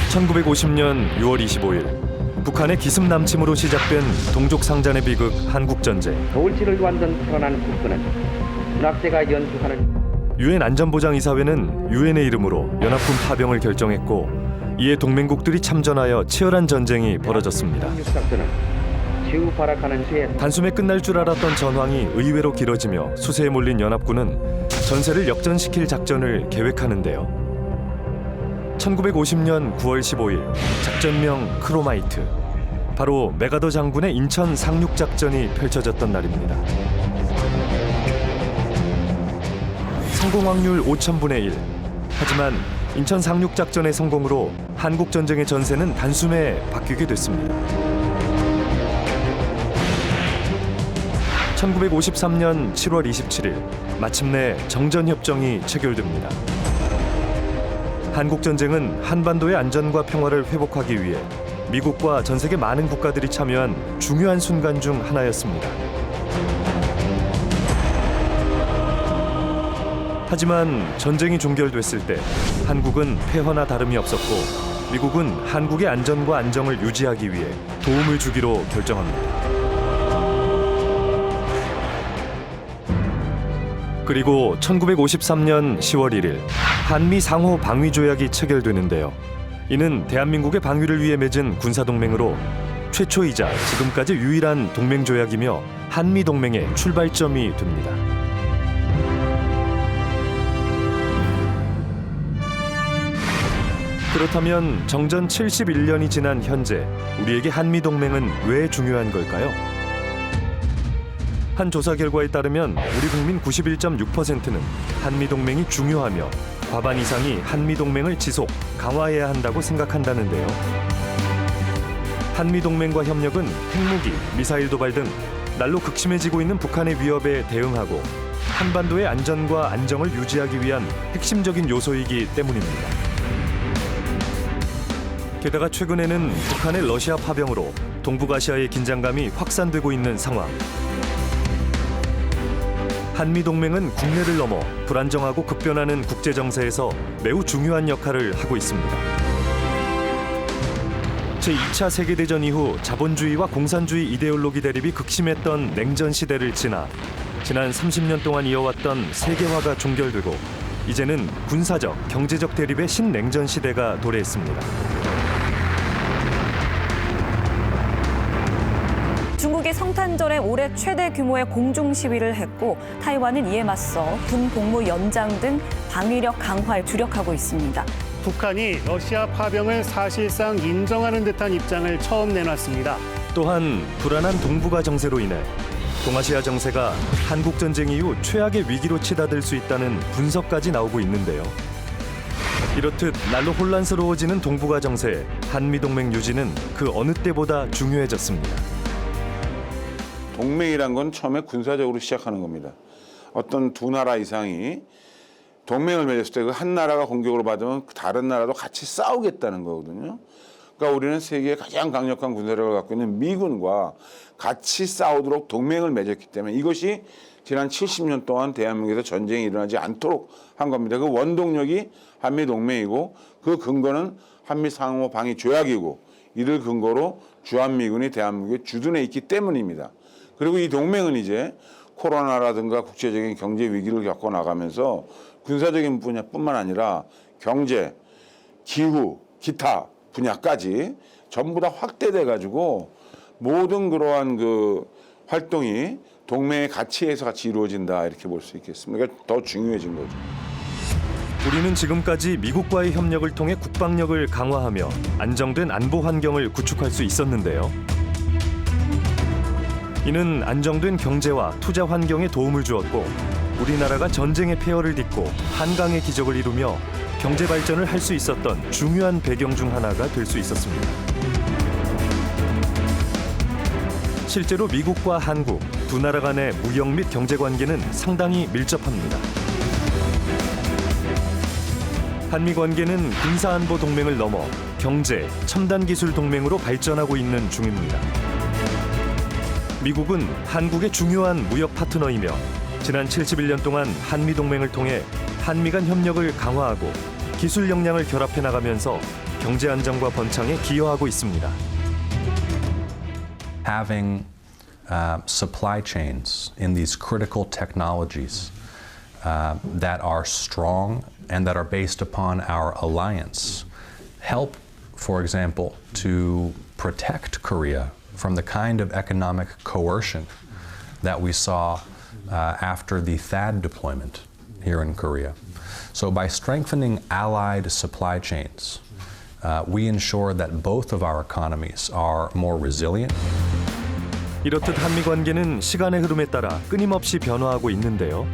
1950년 6월 25일 북한의 기습 남침으로 시작된 동족 상잔의 비극 한국전쟁. 겨울치를 완전 태어난 국군은 문학재가 연주하는 유엔 안전보장이사회는 유엔의 이름으로 연합군 파병을 결정했고 이에 동맹국들이 참전하여 치열한 전쟁이 벌어졌습니다. 작전은 지우 발악하는 수에 단숨에 끝날 줄 알았던 전황이 의외로 길어지며 수세에 몰린 연합군은 전세를 역전시킬 작전을 계획하는데요. 1950년 9월 15일 작전명 크로마이트. 바로 메가더 장군의 인천 상륙작전이 펼쳐졌던 날입니다. 성공 확률 5,000분의 1. 하지만 인천 상륙작전의 성공으로 한국전쟁의 전세는 단숨에 바뀌게 됐습니다. 1953년 7월 27일 마침내 정전협정이 체결됩니다. 한국전쟁은 한반도의 안전과 평화를 회복하기 위해 미국과 전 세계 많은 국가들이 참여한 중요한 순간 중 하나였습니다. 하지만 전쟁이 종결됐을 때 한국은 폐허나 다름이 없었고 미국은 한국의 안전과 안정을 유지하기 위해 도움을 주기로 결정합니다. 그리고 1953년 10월 1일 한미 상호 방위 조약이 체결되는데요. 이는 대한민국의 방위를 위해 맺은 군사동맹으로 최초이자 지금까지 유일한 동맹 조약이며 한미 동맹의 출발점이 됩니다. 그렇다면 정전 71년이 지난 현재 우리에게 한미 동맹은 왜 중요한 걸까요? 한 조사 결과에 따르면 우리 국민 91.6%는 한미동맹이 중요하며 과반 이상이 한미동맹을 지속, 강화해야 한다고 생각한다는데요. 한미동맹과 협력은 핵무기, 미사일 도발 등 날로 극심해지고 있는 북한의 위협에 대응하고 한반도의 안전과 안정을 유지하기 위한 핵심적인 요소이기 때문입니다. 게다가 최근에는 북한의 러시아 파병으로 동북아시아의 긴장감이 확산되고 있는 상황. 한미동맹은 국내를 넘어 불안정하고 급변하는 국제정세에서 매우 중요한 역할을 하고 있습니다. 제2차 세계대전 이후 자본주의와 공산주의 이데올로기 대립이 극심했던 냉전 시대를 지나 지난 30년 동안 이어왔던 세계화가 종결되고 이제는 군사적, 경제적 대립의 신냉전 시대가 도래했습니다. 중국이 성탄절에 올해 최대 규모의 공중 시위를 했고 타이완은 이에 맞서 군 복무 연장 등 방위력 강화에 주력하고 있습니다. 북한이 러시아 파병을 사실상 인정하는 듯한 입장을 처음 내놨습니다. 또한 불안한 동북아 정세로 인해 동아시아 정세가 한국전쟁 이후 최악의 위기로 치닫을 수 있다는 분석까지 나오고 있는데요. 이렇듯 날로 혼란스러워지는 동북아 정세에 한미동맹 유지는 그 어느 때보다 중요해졌습니다. 동맹이란 건 처음에 군사적으로 시작하는 겁니다. 어떤 두 나라 이상이 동맹을 맺었을 때 그 한 나라가 공격을 받으면 다른 나라도 같이 싸우겠다는 거거든요. 그러니까 우리는 세계의 가장 강력한 군사력을 갖고 있는 미군과 같이 싸우도록 동맹을 맺었기 때문에 이것이 지난 70년 동안 대한민국에서 전쟁이 일어나지 않도록 한 겁니다. 그 원동력이 한미동맹이고 그 근거는 한미상호 방위 조약이고 이를 근거로 주한미군이 대한민국에 주둔해 있기 때문입니다. 그리고 이 동맹은 이제 코로나라든가 국제적인 경제 위기를 겪어 나가면서 군사적인 분야뿐만 아니라 경제, 기후, 기타 분야까지 전부 다 확대돼 가지고 모든 그러한 그 활동이 동맹의 가치에서 같이 이루어진다 이렇게 볼 수 있겠습니다. 그러니까 더 중요해진 거죠. 우리는 지금까지 미국과의 협력을 통해 국방력을 강화하며 안정된 안보 환경을 구축할 수 있었는데요. 이는 안정된 경제와 투자 환경에 도움을 주었고 우리나라가 전쟁의 폐허를 딛고 한강의 기적을 이루며 경제 발전을 할 수 있었던 중요한 배경 중 하나가 될 수 있었습니다. 실제로 미국과 한국 두 나라 간의 무역 및 경제 관계는 상당히 밀접합니다. 한미 관계는 군사안보 동맹을 넘어 경제, 첨단 기술 동맹으로 발전하고 있는 중입니다. 미국은 한국의 중요한 무역 파트너이며 지난 71년 동안 한미 동맹을 통해 한미 간 협력을 강화하고 기술 역량을 결합해 나가면서 경제 안정과 번창에 기여하고 있습니다. Having supply chains in these critical technologies that are strong and that are based upon our alliance help, for example, to protect Korea from the kind of economic coercion that we saw after the THAAD deployment here in Korea. So by strengthening allied supply chains, we ensure that both of our economies are more resilient. 이렇듯 한미 관계는 시간의 흐름에 따라 끊임없이 변화하고 있는데요.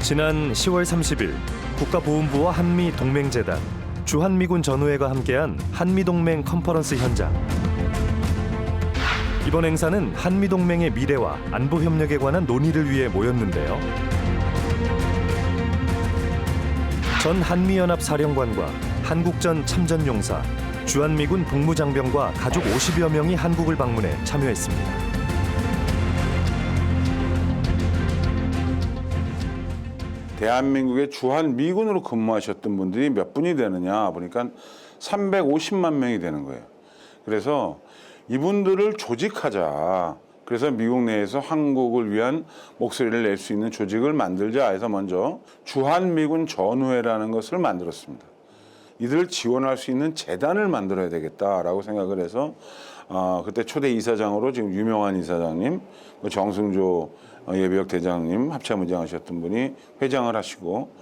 지난 10월 30일 국가보훈부와 한미동맹재단, 주한미군 전우회가 함께한 한미동맹 컨퍼런스 현장. 이번 행사는 한미동맹의 미래와 안보협력에 관한 논의를 위해 모였는데요. 전 한미연합 사령관과 한국전 참전용사, 주한미군 복무장병과 가족 50여 명이 한국을 방문해 참여했습니다. 대한민국의 주한미군으로 근무하셨던 분들이 몇 분이 되느냐 보니까 350만 명이 되는 거예요. 그래서 이분들을 조직하자. 그래서 미국 내에서 한국을 위한 목소리를 낼 수 있는 조직을 만들자 해서 먼저 주한미군 전우회라는 것을 만들었습니다. 이들을 지원할 수 있는 재단을 만들어야 되겠다라고 생각을 해서 그때 초대 이사장으로 지금 유명한 이사장님, 정승조 예비역 대장님 합참의장하셨던 분이 회장을 하시고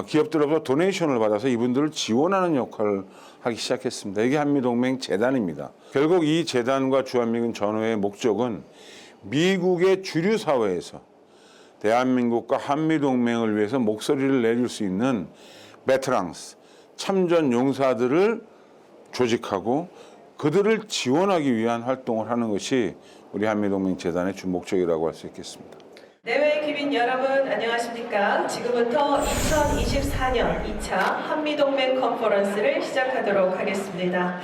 기업들로부터 도네이션을 받아서 이분들을 지원하는 역할을 하기 시작했습니다. 이게 한미동맹 재단입니다. 결국 이 재단과 주한미군 전우회의 목적은 미국의 주류 사회에서 대한민국과 한미동맹을 위해서 목소리를 내줄 수 있는 베테랑스, 참전 용사들을 조직하고 그들을 지원하기 위한 활동을 하는 것이 우리 한미동맹 재단의 주 목적이라고 할 수 있겠습니다. 내외 기빈 여러분 안녕하십니까? 지금부터 2024년 2차 한미동맹 컨퍼런스를 시작하도록 하겠습니다.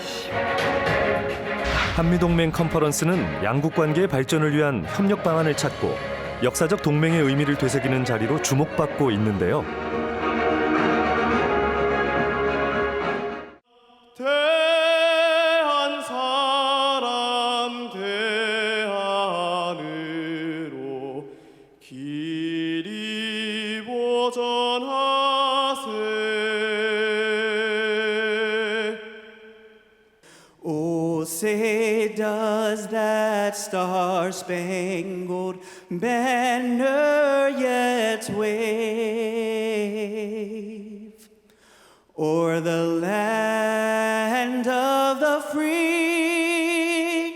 한미동맹 컨퍼런스는 양국 관계의 발전을 위한 협력 방안을 찾고 역사적 동맹의 의미를 되새기는 자리로 주목받고 있는데요. 대한 사람 대한으로 길이 보전하세. Oh, say does that star-spangled banner yet wave o'er the land of the free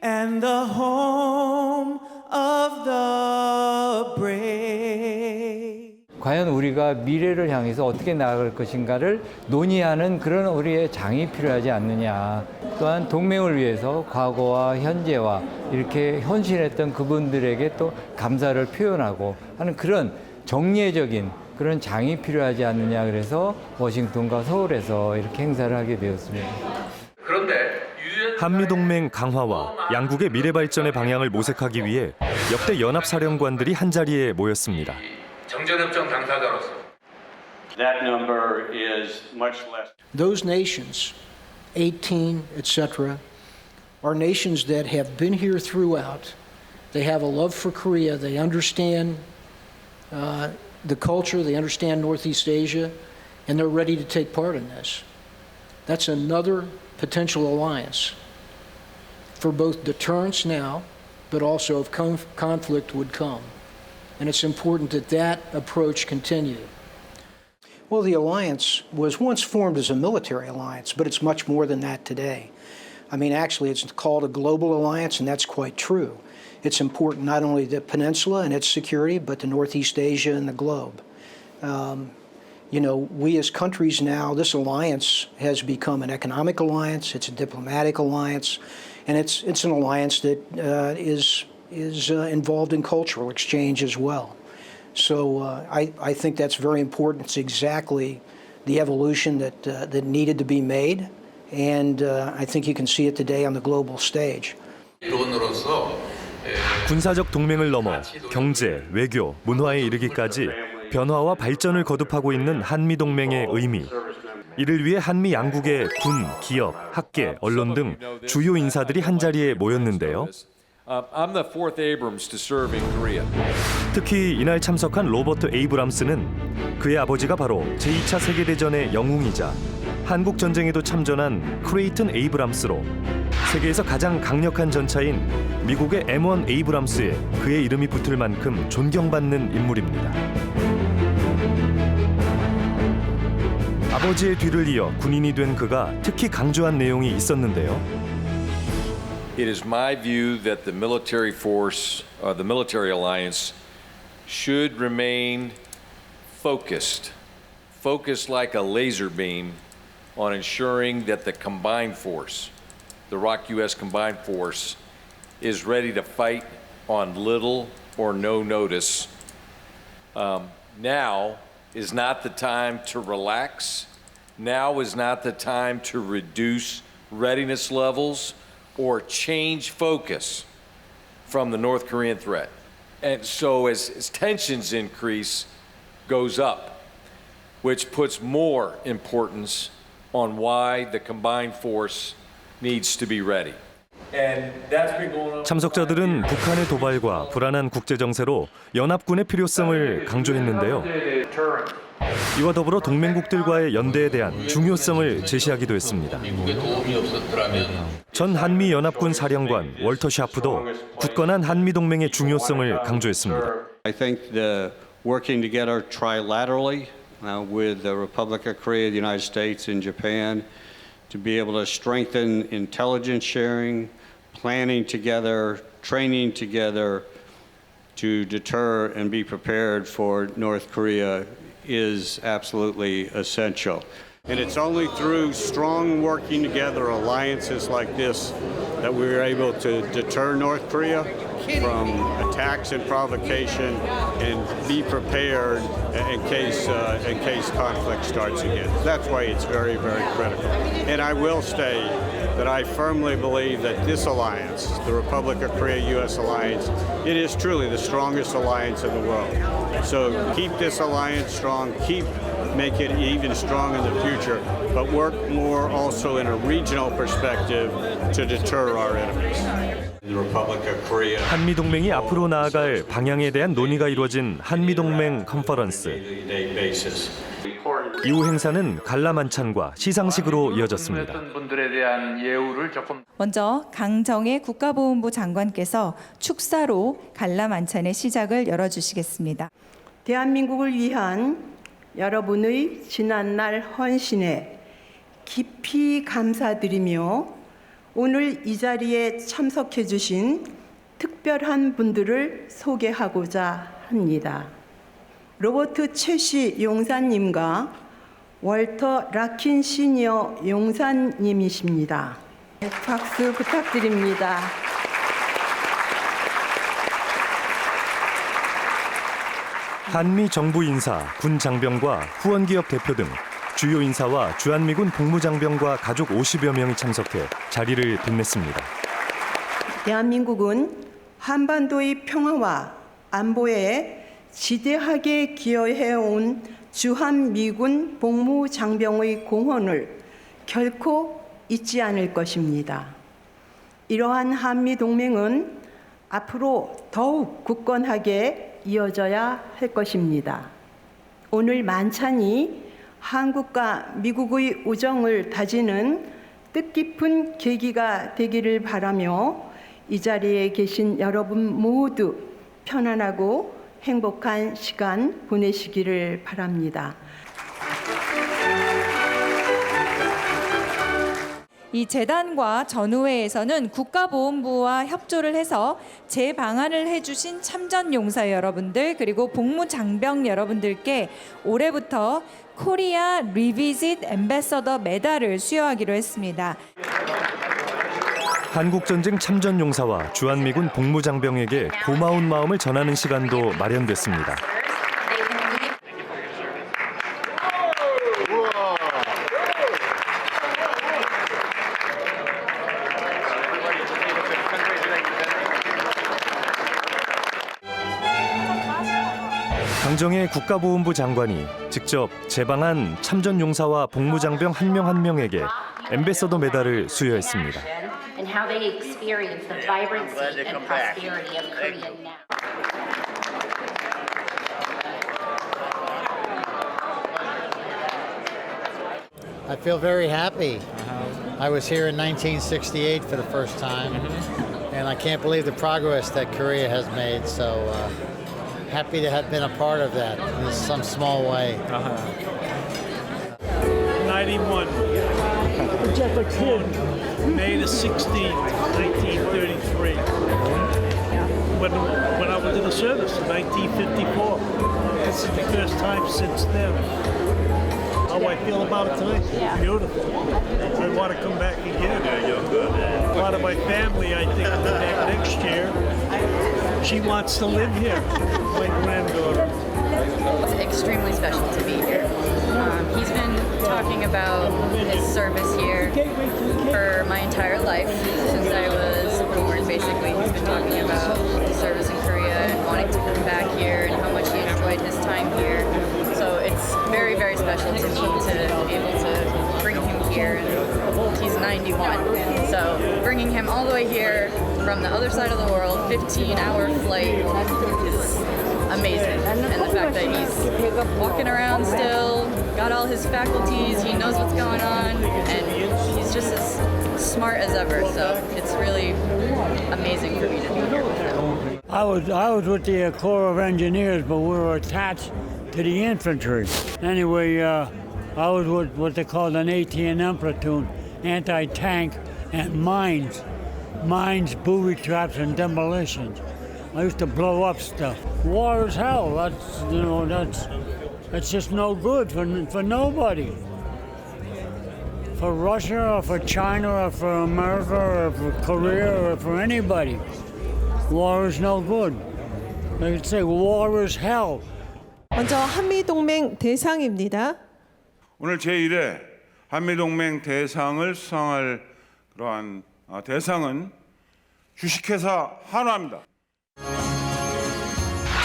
and the home of the brave. 과연 우리가 미래를 향해서 어떻게 나아갈 것인가를 논의하는 그런 우리의 장이 필요하지 않느냐. 또한 동맹을 위해서 과거와 현재와 이렇게 헌신했던 그분들에게 또 감사를 표현하고 하는 그런 정례적인 그런 장이 필요하지 않느냐. 그래서 워싱턴과 서울에서 이렇게 행사를 하게 되었습니다. 그런데 한미동맹 강화와 양국의 미래 발전의 방향을 모색하기 위해 역대 연합사령관들이 한자리에 모였습니다. 정전협정 당사자로서 That number is much less. Those nations, 18, etc., are nations that have been here throughout. They have a love for Korea. They understand the culture. They understand Northeast Asia, and they're ready to take part in this. That's another potential alliance for both deterrence now, but also if conflict would come. And it's important that that approach continue. Well, the alliance was once formed as a military alliance, but it's much more than that today. I mean, actually, it's called a global alliance, and that's quite true. It's important not only the peninsula and its security, but to Northeast Asia and the globe. You know, we as countries now, this alliance has become an economic alliance, it's a diplomatic alliance, and it's an alliance that is involved in cultural exchange as well. So I think that's very important. It's exactly the evolution that needed to be made, and I think you can see it today on the global stage. 이론으로서 군사적 동맹을 넘어 경제, 외교, 문화에 이르기까지 변화와 발전을 거듭하고 있는 한미 동맹의 의미. 이를 위해 한미 양국의 군, 기업, 학계, 언론 등 주요 인사들이 한자리에 모였는데요. I'm the fourth Abrams to serve in Korea. 특히 이날 참석한 로버트 에이브람스는 그의 아버지가 바로 제2차 세계대전의 영웅이자 한국 전쟁에도 참전한 크레이튼 에이브람스로 세계에서 가장 강력한 전차인 미국의 M1 에이브람스에 그의 이름이 붙을 만큼 존경받는 인물입니다. 아버지의 뒤를 이어 군인이 된 그가 특히 강조한 내용이 있었는데요. It is my view that the military force, the military alliance, should remain focused like a laser beam on ensuring that the combined force, the ROK-US combined force, is ready to fight on little or no notice. Now is not the time to relax. Now is not the time to reduce readiness levels or change focus from the North Korean threat. And so as tensions increase, goes up, which puts more importance on why the combined force needs to be ready. And that's been going on. 참석자들은 북한의 도발과 불안한 국제 정세로 연합군의 필요성을 강조했는데요. 이와 더불어 동맹국들과의 연대에 대한 중요성을 제시하기도 했습니다. 전 한미 연합군 사령관 월터 샤프도 굳건한 한미 동맹의 중요성을 강조했습니다. I think the working together trilaterally with the Republic of Korea, the United States, and Japan to be able to strengthen intelligence sharing, planning together, training together to deter and be prepared for North Korea is absolutely essential. And it's only through strong working together alliances like this that we're able to deter North Korea from attacks and provocation and be prepared in case conflict starts again. That's why it's very, very critical. And I will state that I firmly believe that this alliance, the Republic of Korea-U.S. alliance, it is truly the strongest alliance in the world. So keep this alliance strong, make it even strong in the future, but work more also in a regional perspective to deter our enemies. 한미 동맹이 앞으로 나아갈 방향에 대한 논의가 이루어진 한미 동맹 컨퍼런스. 이후 행사는 관람 만찬과 시상식으로 이어졌습니다. 먼저 강정혜 국가보훈부 장관께서 축사로 관람 만찬의 시작을 열어주시겠습니다. 대한민국을 위한 여러분의 지난날 헌신에 깊이 감사드리며 오늘 이 자리에 참석해 주신 특별한 분들을 소개하고자 합니다. 로버트 최씨 용사님과 월터 라킨 시니어 용사님이십니다. 박수 부탁드립니다. 한미 정부 인사, 군 장병과 후원기업 대표 등 주요 인사와 주한미군 복무장병과 가족 50여 명이 참석해 자리를 빛냈습니다. 대한민국은 한반도의 평화와 안보에 지대하게 기여해온 주한미군 복무장병의 공헌을 결코 잊지 않을 것입니다. 이러한 한미동맹은 앞으로 더욱 굳건하게 이어져야 할 것입니다. 오늘 만찬이 한국과 미국의 우정을 다지는 뜻깊은 계기가 되기를 바라며 이 자리에 계신 여러분 모두 편안하고 행복한 시간 보내시기를 바랍니다. 이 재단과 전우회에서는 국가보훈부와 협조를 해서 재방한을 해주신 참전용사 여러분들 그리고 복무장병 여러분들께 올해부터 코리아 리비짓 앰베서더 메달을 수여하기로 했습니다. 한국전쟁 참전용사와 주한미군 복무장병에게 고마운 마음을 전하는 시간도 마련됐습니다. 강정의 국가보훈부 장관이 직접 제방한 참전용사와 복무장병 한 명 한 명에게 앰베서더 메달을 수여했습니다. And how they experience the vibrancy and prosperity of Korea now. I feel very happy. I was here in 1968 for the first time, and I can't believe the progress that Korea has made. So happy to have been a part of that in some small way. 91. Just a kid. May the 16th, 1933. When I was in the service in 1954. This is the first time since then. How I feel about it tonight? Beautiful. I want to come back again. A lot of my family, I think, will be back next year. She wants to live here, my granddaughter. It's extremely special to be here. He's been talking about his service here for my entire life, since I was born, basically. He's been talking about his service in Korea and wanting to come back here and how much he enjoyed his time here. So it's very, very special to me to be able to bring him here. And he's 91, so bringing him all the way here from the other side of the world, 15-hour flight, is amazing. And the fact that he's walking around still, got all his faculties, he knows what's going on, and he's just as smart as ever. So it's really amazing for me to be here with him. I was with the Corps of Engineers, but we were attached to the infantry. Anyway, I was with what they called an AT&M platoon, anti-tank and mines, booby traps, and demolitions. I used to blow up stuff. War is hell. That's just no good for nobody. For Russia or for China or for America or for Korea or for anybody. War is no good. They could say war is hell. 먼저 한미동맹 대상입니다. 오늘 제1회 한미동맹 대상을 수상할 그러한 대상은 주식회사 한화입니다.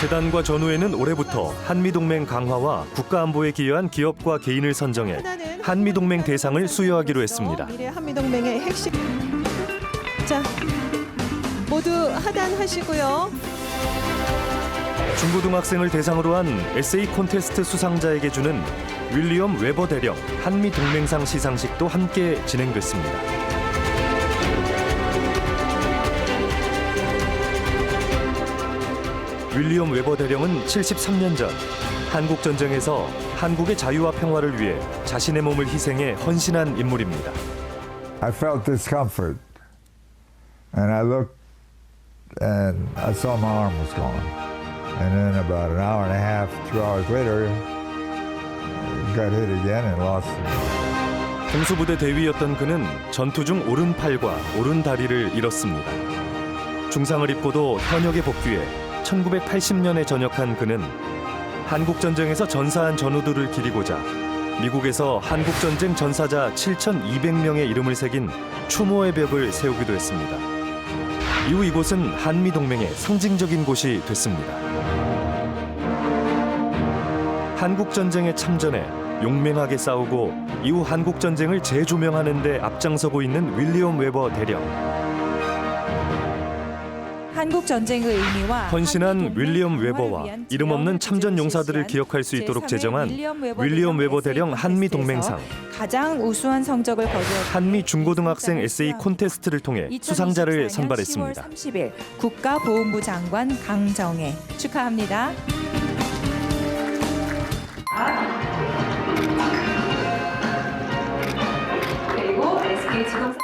재단과 전후에는 올해부터 한미동맹 강화와 국가안보에 기여한 기업과 개인을 선정해 한미동맹 대상을 수여하기로 했습니다. 미래 한미동맹의 핵심. 자, 모두 하단하시고요. 중고등학생을 대상으로 한 에세이 콘테스트 수상자에게 주는 윌리엄 웨버 대령 한미동맹상 시상식도 함께 진행됐습니다. 윌리엄 웨버 대령은 73년 전 한국 전쟁에서 한국의 자유와 평화를 위해 자신의 몸을 희생해 헌신한 인물입니다. I felt discomfort, and I looked, and I saw my arm was gone. And then about an hour and a half, 2 hours later, got hit again and lost it. 공수부대 대위였던 그는 전투 중 오른팔과 오른다리를 잃었습니다. 중상을 입고도 현역에 복귀해 1980년에 전역한 그는 한국전쟁에서 전사한 전우들을 기리고자 미국에서 한국전쟁 전사자 7,200명의 이름을 새긴 추모의 벽을 세우기도 했습니다. 이후 이곳은 한미동맹의 상징적인 곳이 됐습니다. 한국전쟁에 참전해 용맹하게 싸우고 이후 한국전쟁을 재조명하는 데 앞장서고 있는 윌리엄 웨버 대령. 한국 전쟁의 의미와 헌신한 윌리엄 웨버와 이름 없는 참전 용사들을 기억할 수 있도록 제정한 윌리엄 웨버 대령 한미 동맹상. 가장 우수한 성적을 거두었던 한미 중고등학생 에세이 콘테스트를 통해 수상자를 선발했습니다. 10월 30일 국가보훈부 장관 강정혜 축하합니다. 그리고 SK지검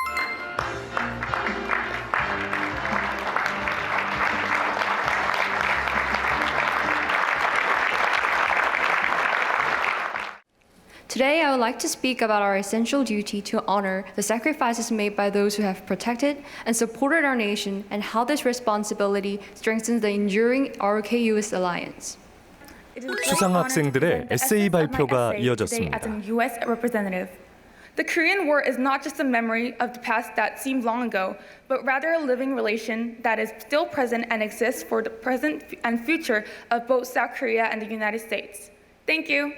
Today, I would like to speak about our essential duty to honor the sacrifices made by those who have protected and supported our nation and how this responsibility strengthens the enduring ROK-US alliance. 수상 학생들의 에세이 발표가 이어졌습니다. As a U.S. representative, The Korean War is not just a memory of the past that seemed long ago, but rather a living relation that is still present and exists for the present and future of both South Korea and the United States. Thank you.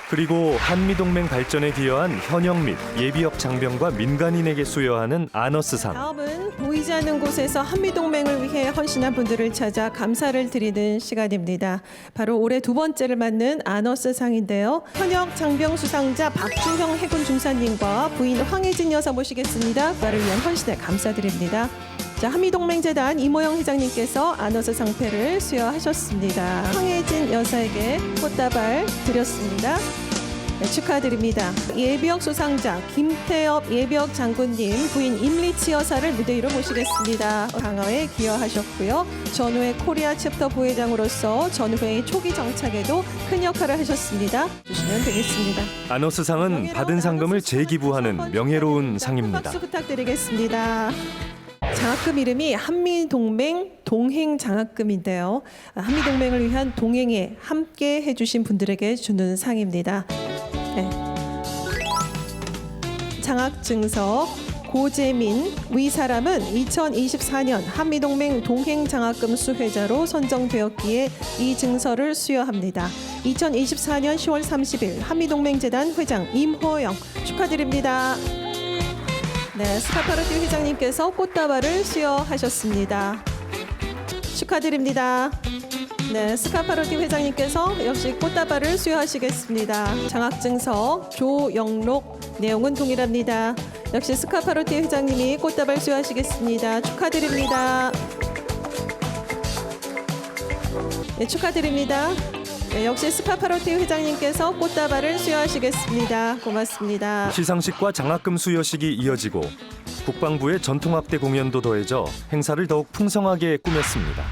그리고 한미동맹 발전에 기여한 현역 및 예비역 장병과 민간인에게 수여하는 아너스상. 다음은 보이지 않는 곳에서 한미동맹을 위해 헌신한 분들을 찾아 감사를 드리는 시간입니다. 바로 올해 두 번째를 맞는 아너스상인데요. 현역 장병 수상자 박주형 해군 중사님과 부인 황혜진 여사 모시겠습니다. 그를 위한 헌신에 감사드립니다. 자, 한미동맹재단 이모영 회장님께서 아너스 상패를 수여하셨습니다. 황혜진 여사에게 꽃다발 드렸습니다. 네, 축하드립니다. 예비역 수상자 김태엽 예비역 장군님 부인 임리치 여사를 무대 위로 모시겠습니다. 강화에 기여하셨고요. 전후회 코리아 챕터 부회장으로서 전후회의 초기 정착에도 큰 역할을 하셨습니다. 주시면 되겠습니다. 아너스상은 받은 상금을 재기부하는 명예로운 상입니다. 박수 부탁드리겠습니다. 장학금 이름이 한미동맹 동행장학금인데요. 한미동맹을 위한 동행에 함께 해주신 분들에게 주는 상입니다. 네. 장학증서 고재민 위 사람은 2024년 한미동맹 동행장학금 수혜자로 선정되었기에 이 증서를 수여합니다. 2024년 10월 30일 한미동맹재단 회장 임호영 축하드립니다. 네, 스카파로티 회장님께서 꽃다발을 수여하셨습니다. 축하드립니다. 네, 스카파로티 회장님께서 역시 꽃다발을 수여하시겠습니다. 장학증서 조영록 내용은 동일합니다. 역시 스카파로티 회장님이 꽃다발 수여하시겠습니다. 축하드립니다. 네, 축하드립니다. 네, 역시 스카파로티 회장님께서 꽃다발을 수여하시겠습니다. 고맙습니다. 시상식과 장학금 수여식이 이어지고 국방부의 전통악대 공연도 더해져 행사를 더욱 풍성하게 꾸몄습니다.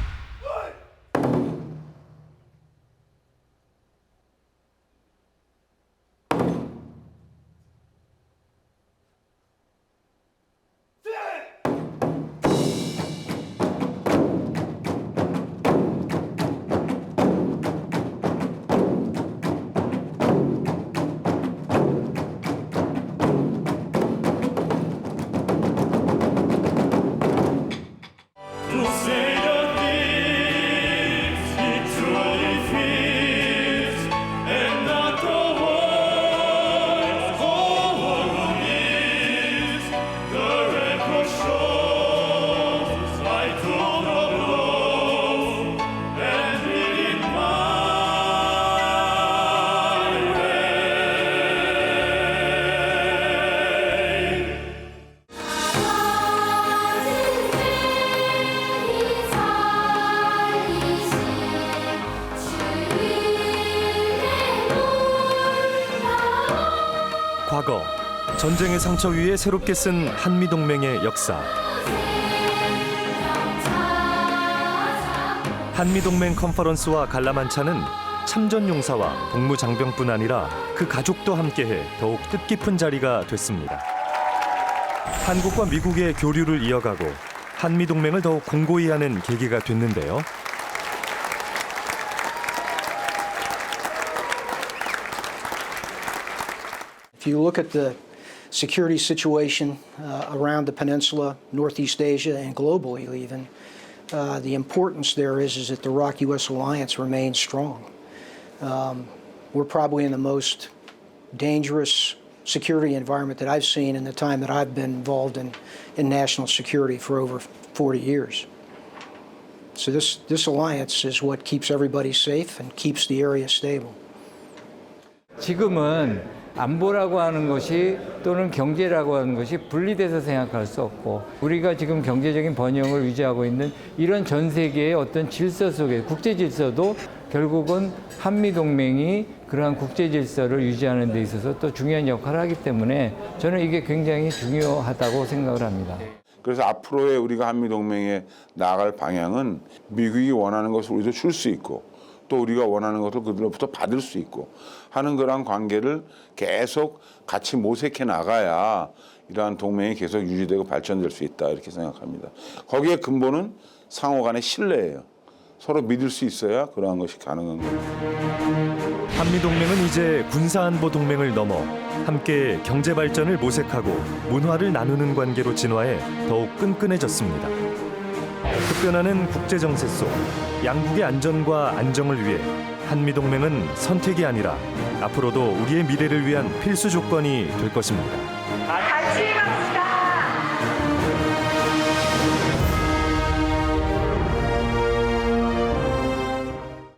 과거, 전쟁의 상처 위에 새롭게 쓴 한미동맹의 역사. 한미동맹 컨퍼런스와 관람한차는 참전용사와 복무장병뿐 아니라 그 가족도 함께해 더욱 뜻깊은 자리가 됐습니다. 한국과 미국의 교류를 이어가고 한미동맹을 더욱 공고히 하는 계기가 됐는데요. If you look at the security situation around the peninsula, Northeast Asia, and globally even, the importance there is that the ROK-US alliance remains strong. We're probably in the most dangerous security environment that I've seen in the time that I've been involved in national security for over 40 years. So this alliance is what keeps everybody safe and keeps the area stable. 지금은 안보라고 하는 것이 또는 경제라고 하는 것이 분리돼서 생각할 수 없고 우리가 지금 경제적인 번영을 유지하고 있는 이런 전 세계의 어떤 질서 속에 국제 질서도 결국은 한미동맹이 그러한 국제 질서를 유지하는 데 있어서 또 중요한 역할을 하기 때문에 저는 이게 굉장히 중요하다고 생각을 합니다. 그래서 앞으로의 우리가 한미동맹에 나아갈 방향은 미국이 원하는 것을 우리도 줄 수 있고 또 우리가 원하는 것을 그들로부터 받을 수 있고 하는 그런 관계를 계속 같이 모색해 나가야 이러한 동맹이 계속 유지되고 발전될 수 있다 이렇게 생각합니다. 거기에 근본은 상호 간의 신뢰예요. 서로 믿을 수 있어야 그러한 것이 가능한 겁니다. 한미동맹은 이제 군사안보 동맹을 넘어 함께 경제 발전을 모색하고 문화를 나누는 관계로 진화해 더욱 끈끈해졌습니다. 급변하는 국제 정세 속 양국의 안전과 안정을 위해 한미동맹은 선택이 아니라 앞으로도 우리의 미래를 위한 필수 조건이 될 것입니다. 같이